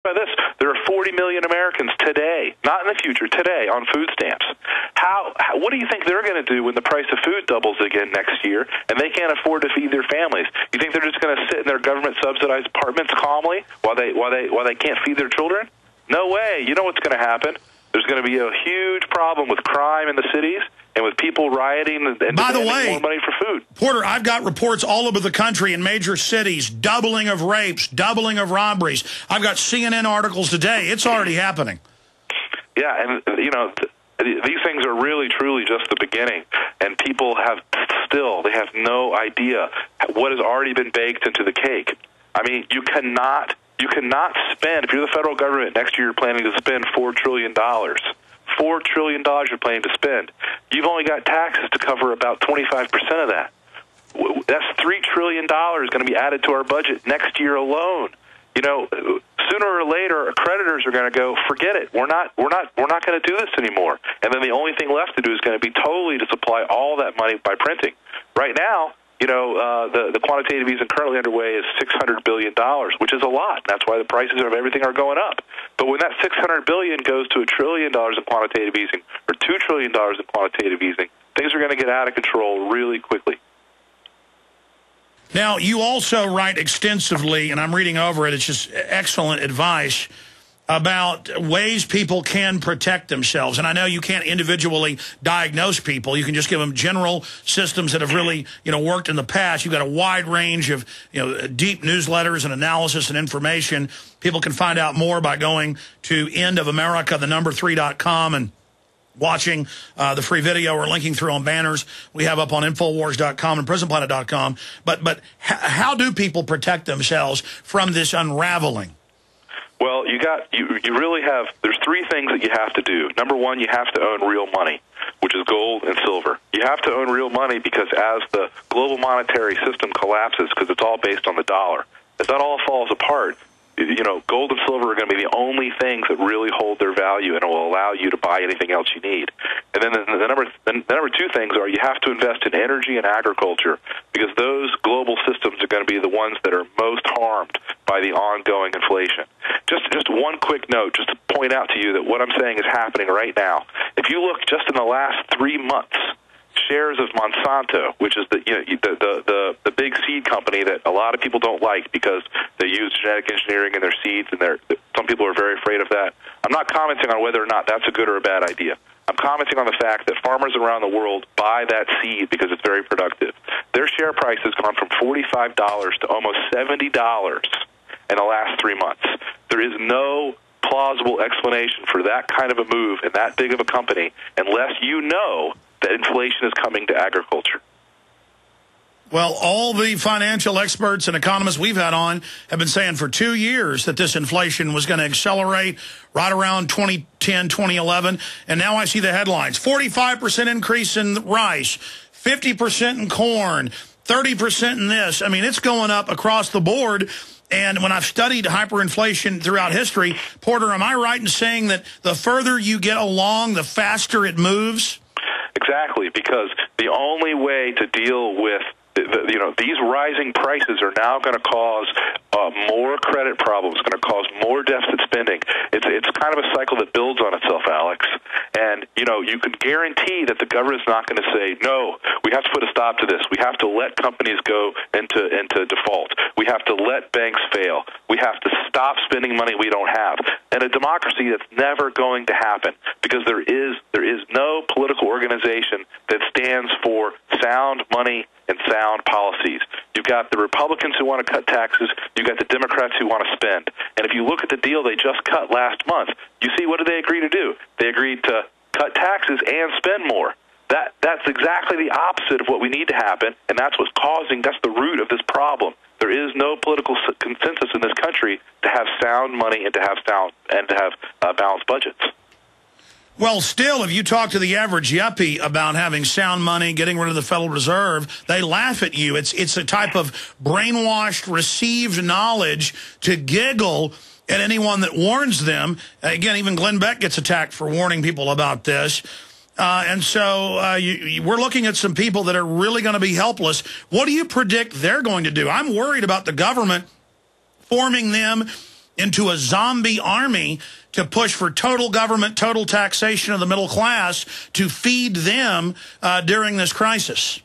By this, there are 40 million Americans today, not in the future, today, on food stamps. What do you think they're going to do when the price of food doubles again next year and they can't afford to feed their families? You think they're just going to sit in their government-subsidized apartments calmly while they can't feed their children? No way. You know what's going to happen. There's going to be a huge problem with crime in the cities and with people rioting and demanding more money for food. Porter, I've got reports all over the country in major cities, doubling of rapes, doubling of robberies. I've got CNN articles today. It's already happening. Yeah, and, you know, these things are really, truly just the beginning. And people they have no idea what has already been baked into the cake. I mean, you cannot spend, if you're the federal government, next year you're planning to spend $4 trillion. $4 trillion you're planning to spend. You've only got taxes to cover about 25% of that. That's $3 trillion going to be added to our budget next year alone. You know, sooner or later, creditors are going to go, forget it. We're not going to do this anymore. And then the only thing left to do is going to be totally to supply all that money by printing. Right now, you know, the quantitative easing currently underway is $600 billion, which is a lot. That's why the prices of everything are going up. But when that $600 billion goes to $1 trillion in quantitative easing or $2 trillion in quantitative easing, things are going to get out of control really quickly. Now, you also write extensively, and I'm reading over it, it's just excellent advice about ways people can protect themselves. And I know you can't individually diagnose people. You can just give them general systems that have really, you know, worked in the past. You've got a wide range of, you know, deep newsletters and analysis and information. People can find out more by going to endofamerica3.com and watching the free video or linking through on banners we have up on Infowars.com and PrisonPlanet.com. But how do people protect themselves from this unraveling? Well, you really have, there's three things that you have to do. Number one, you have to own real money, which is gold and silver. You have to own real money because as the global monetary system collapses, because it's all based on the dollar, as that all falls apart, you know, gold and silver are going to be the only things that really hold their value and will allow you to buy anything else you need. And then the number two things are you have to invest in energy and agriculture because those global systems are going to be the ones that are most harmed by the ongoing inflation. Just one quick note, just to point out to you that what I'm saying is happening right now. If you look just in the last 3 months, shares of Monsanto, which is the big seed company that a lot of people don't like because they use genetic engineering in their seeds, and some people are very afraid of that. I'm not commenting on whether or not that's a good or a bad idea. I'm commenting on the fact that farmers around the world buy that seed because it's very productive. Their share price has gone from $45 to almost $70 in the last 3 months. There is no plausible explanation for that kind of a move in that big of a company unless you know that inflation is coming to agriculture. Well, all the financial experts and economists we've had on have been saying for 2 years that this inflation was going to accelerate right around 2010, 2011. And now I see the headlines. 45% increase in rice, 50% in corn, 30% in this. I mean, it's going up across the board. And when I've studied hyperinflation throughout history, Porter, am I right in saying that the further you get along, the faster it moves? Exactly, because the only way to deal with these rising prices are now going to cause more credit problems, going to cause more deficit spending. It's kind of a cycle that builds on itself, Alex. And, you know, you can guarantee that the government's not going to say, no, we have to put a stop to this. We have to let companies go into default. We have to let banks fail. We have to stop spending money we don't have. In a democracy, that's never going to happen because there is no political organization that stands for sound money and sound policies. You've got the Republicans who want to cut taxes. You've got the Democrats who want to spend. And if you look at the deal they just cut last month, you see what did they agree to do? They agreed to cut taxes and spend more. That's exactly the opposite of what we need to happen, and that's the root of this problem. There is no political consensus in this country to have sound money and to have balanced budgets. Well, still, if you talk to the average yuppie about having sound money, getting rid of the Federal Reserve, they laugh at you. It's a type of brainwashed, received knowledge to giggle at anyone that warns them. Again, even Glenn Beck gets attacked for warning people about this. And so we're looking at some people that are really going to be helpless. What do you predict they're going to do? I'm worried about the government forming them into a zombie army to push for total government, total taxation of the middle class to feed them during this crisis.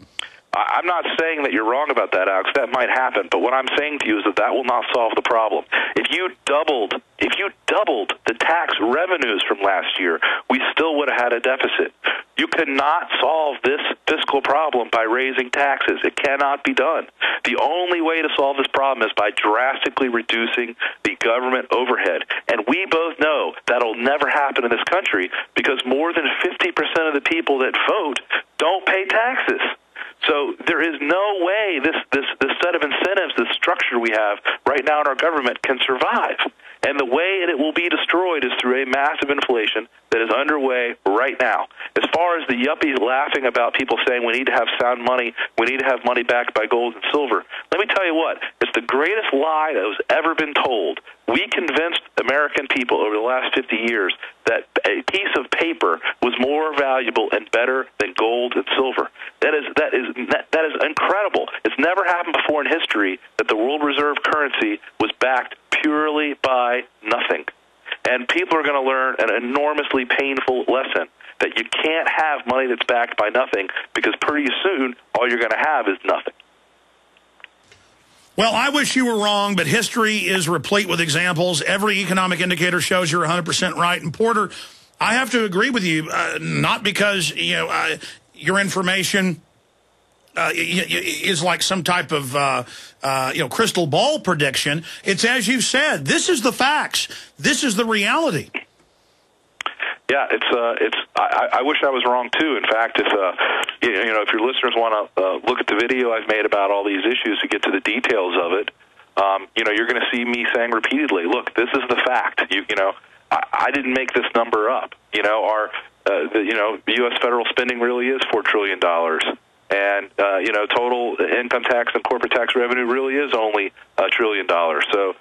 I'm not saying that you're wrong about that, Alex. That might happen, but what I'm saying to you is that that will not solve the problem. If you doubled the tax revenues from last year, we still would have had a deficit. You cannot solve this fiscal problem by raising taxes. It cannot be done. The only way to solve this problem is by drastically reducing the government overhead. And we both know that'll never happen in this country because more than 50% of the people that vote don't pay taxes. So there is no way this set of incentives, this structure we have right now in our government can survive. And the way it will be destroyed is through a massive inflation that is underway right now. As far as the yuppies laughing about people saying we need to have sound money, we need to have money backed by gold and silver, let me tell you what, it's the greatest lie that has ever been told. We convinced American people over the last 50 years that a piece of paper was more valuable and better than gold and silver. That is incredible. It's never happened before in history that the world reserve currency was backed purely by nothing. And people are going to learn an enormously painful lesson that you can't have money that's backed by nothing because pretty soon all you're going to have is nothing. Well, I wish you were wrong, but history is replete with examples. Every economic indicator shows you're 100% right. And Porter, I have to agree with you, not because your information is like some type of crystal ball prediction. It's as you said. This is the facts. This is the reality. Yeah, I wish I was wrong too. In fact, if your listeners want to look at the video I've made about all these issues to get to the details of it, you're going to see me saying repeatedly, "Look, this is the fact." I didn't make this number up. Our U.S. federal spending really is $4 trillion, and total income tax and corporate tax revenue really is only $1 trillion. So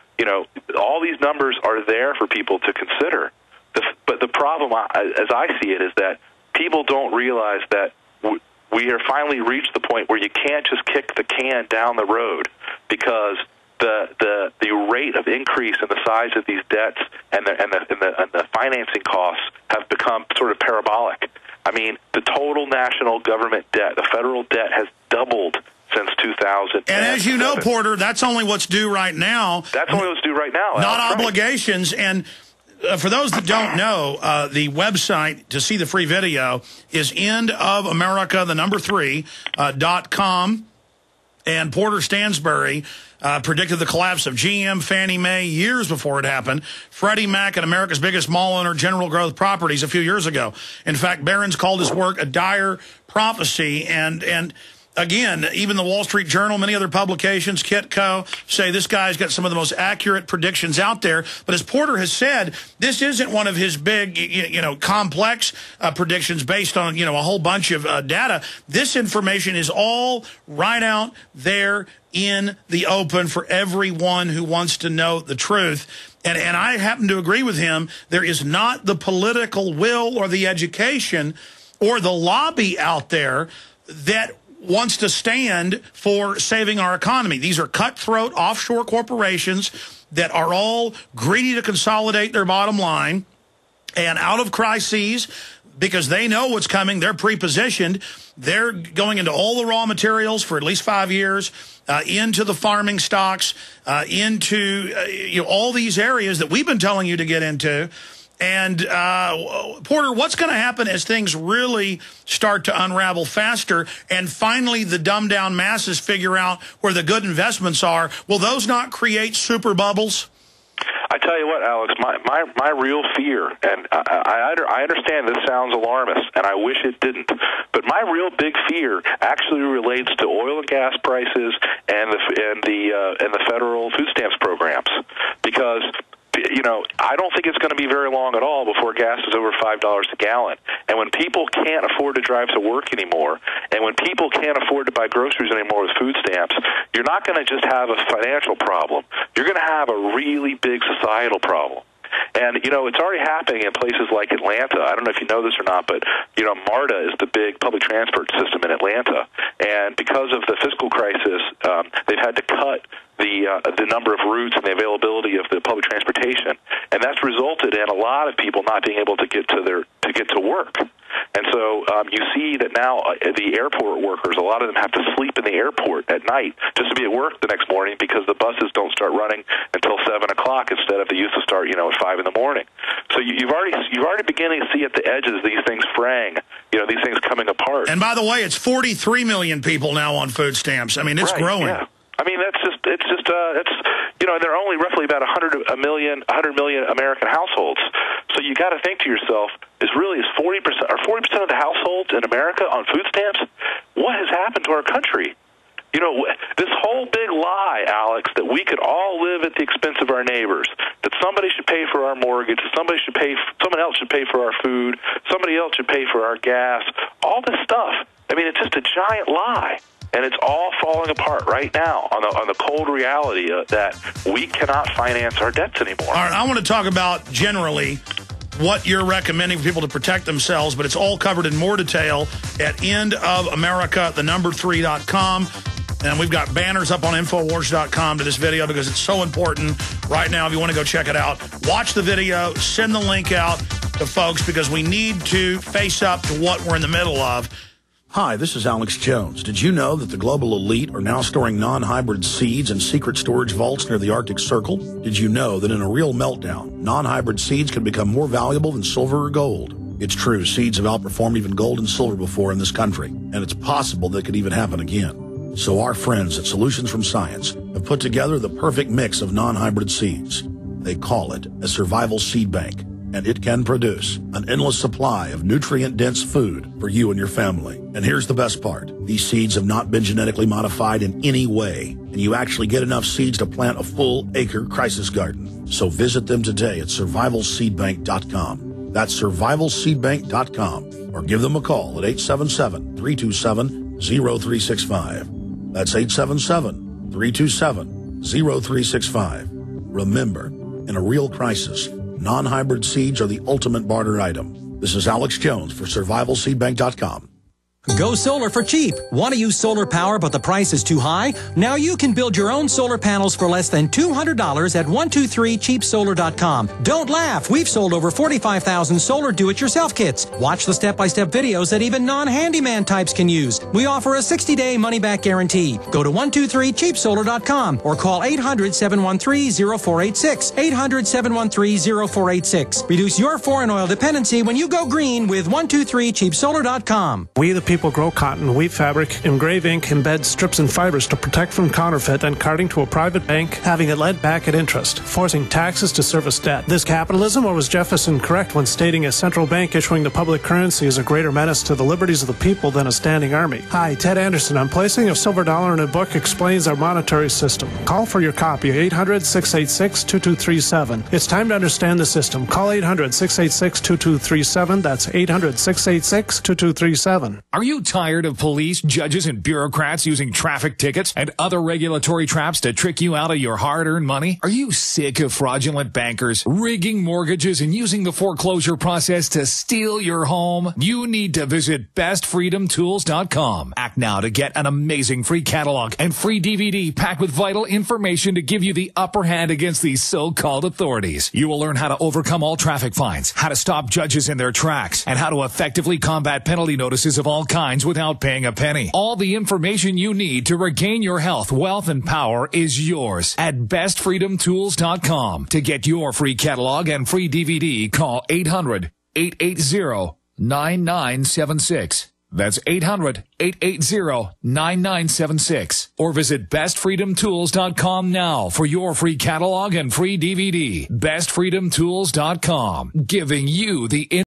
all these numbers are there for people to consider. But the problem, as I see it, is that people don't realize that we are finally reached the point where you can't just kick the can down the road because the rate of increase in the size of these debts and the financing costs have become sort of parabolic. I mean, the total national government debt, the federal debt, has doubled since 2000. And as you know, Porter, that's only what's due right now. That's only what's due right now. Not obligations. Right. And for those that don't know, the website to see the free video is endofamerica3.com. And Porter Stansberry predicted the collapse of GM, Fannie Mae years before it happened. Freddie Mac and America's biggest mall owner, General Growth Properties, a few years ago. In fact, Barron's called his work a dire prophecy. And again, even the Wall Street Journal, many other publications, Kitco, say this guy's got some of the most accurate predictions out there. But as Porter has said, this isn't one of his big, complex predictions based on, a whole bunch of data. This information is all right out there in the open for everyone who wants to know the truth. And I happen to agree with him. There is not the political will or the education or the lobby out there that wants to stand for saving our economy. These are cutthroat offshore corporations that are all greedy to consolidate their bottom line, and out of crises, because they know what's coming, they're pre-positioned. They're going into all the raw materials for at least 5 years, into the farming stocks, into all these areas that we've been telling you to get into. And, Porter, what's going to happen as things really start to unravel faster and finally the dumbed-down masses figure out where the good investments are? Will those not create super bubbles? I tell you what, Alex, my real fear, and I understand this sounds alarmist, and I wish it didn't, but my real big fear actually relates to oil and gas prices and the federal food stamps programs, because I don't think it's going to be very long at all before gas is over $5 a gallon. And when people can't afford to drive to work anymore, and when people can't afford to buy groceries anymore with food stamps, you're not going to just have a financial problem. You're going to have a really big societal problem. And, it's already happening in places like Atlanta. I don't know if you know this or not, but, MARTA is the big public transport system in Atlanta. And because of the fiscal crisis, they've had to cut the number of routes and the availability availability of the public transportation, and that's resulted in a lot of people not being able to get to work. And so you see that now the airport workers, a lot of them have to sleep in the airport at night just to be at work the next morning because the buses don't start running until 7 o'clock instead of they used to start, at 5 in the morning. So you've already beginning to see at the edges these things fraying, these things coming apart. And by the way, it's 43 million people now on food stamps. I mean, it's growing. Yeah. I mean, there are only roughly about 100 million American households. So you got to think to yourself, is 40% of the households in America on food stamps? What has happened to our country? This whole big lie, Alex, that we could all live at the expense of our neighbors, that somebody should pay for our mortgage, that someone else should pay for our food, somebody else should pay for our gas, all this stuff. I mean, it's just a giant lie. And it's all falling apart right now on the cold reality that we cannot finance our debts anymore. All right, I want to talk about generally what you're recommending for people to protect themselves, but it's all covered in more detail at endofamerica3.com. And we've got banners up on Infowars.com to this video because it's so important right now. If you want to go check it out, watch the video, send the link out to folks because we need to face up to what we're in the middle of. Hi, this is Alex Jones. Did you know that the global elite are now storing non-hybrid seeds in secret storage vaults near the Arctic Circle? Did you know that in a real meltdown, non-hybrid seeds can become more valuable than silver or gold? It's true, seeds have outperformed even gold and silver before in this country, and it's possible that could even happen again. So our friends at Solutions from Science have put together the perfect mix of non-hybrid seeds. They call it a survival seed bank, and it can produce an endless supply of nutrient-dense food for you and your family. And here's the best part. These seeds have not been genetically modified in any way, and you actually get enough seeds to plant a full-acre crisis garden. So visit them today at survivalseedbank.com. That's survivalseedbank.com, or give them a call at 877-327-0365. That's 877-327-0365. Remember, in a real crisis, non-hybrid seeds are the ultimate barter item. This is Alex Jones for survivalseedbank.com. Go solar for cheap. Want to use solar power but the price is too high? Now you can build your own solar panels for less than $200 at 123cheapsolar.com. Don't laugh. We've sold over 45,000 solar do-it-yourself kits. Watch the step-by-step videos that even non-handyman types can use. We offer a 60-day money-back guarantee. Go to 123cheapsolar.com or call 800-713-0486. 800-713-0486. Reduce your foreign oil dependency when you go green with 123cheapsolar.com. We the people grow cotton, weave fabric, engrave ink, embed strips and fibers to protect from counterfeit and carting to a private bank, having it lent back at interest, forcing taxes to service debt. This capitalism, or was Jefferson correct when stating a central bank issuing the public currency is a greater menace to the liberties of the people than a standing army? Hi, Ted Anderson. I'm placing a silver dollar in a book explains our monetary system. Call for your copy, 800-686-2237. It's time to understand the system. Call 800-686-2237. That's 800-686-2237. Are you tired of police, judges, and bureaucrats using traffic tickets and other regulatory traps to trick you out of your hard-earned money? Are you sick of fraudulent bankers rigging mortgages and using the foreclosure process to steal your home? You need to visit bestfreedomtools.com. Act now to get an amazing free catalog and free DVD packed with vital information to give you the upper hand against these so-called authorities. You will learn how to overcome all traffic fines, how to stop judges in their tracks, and how to effectively combat penalty notices of all kinds without paying a penny. All the information you need to regain your health, wealth, and power is yours at bestfreedomtools.com. To get your free catalog and free DVD, call 800-880-9976. That's 800-880-9976. Or visit bestfreedomtools.com now for your free catalog and free DVD. bestfreedomtools.com, giving you the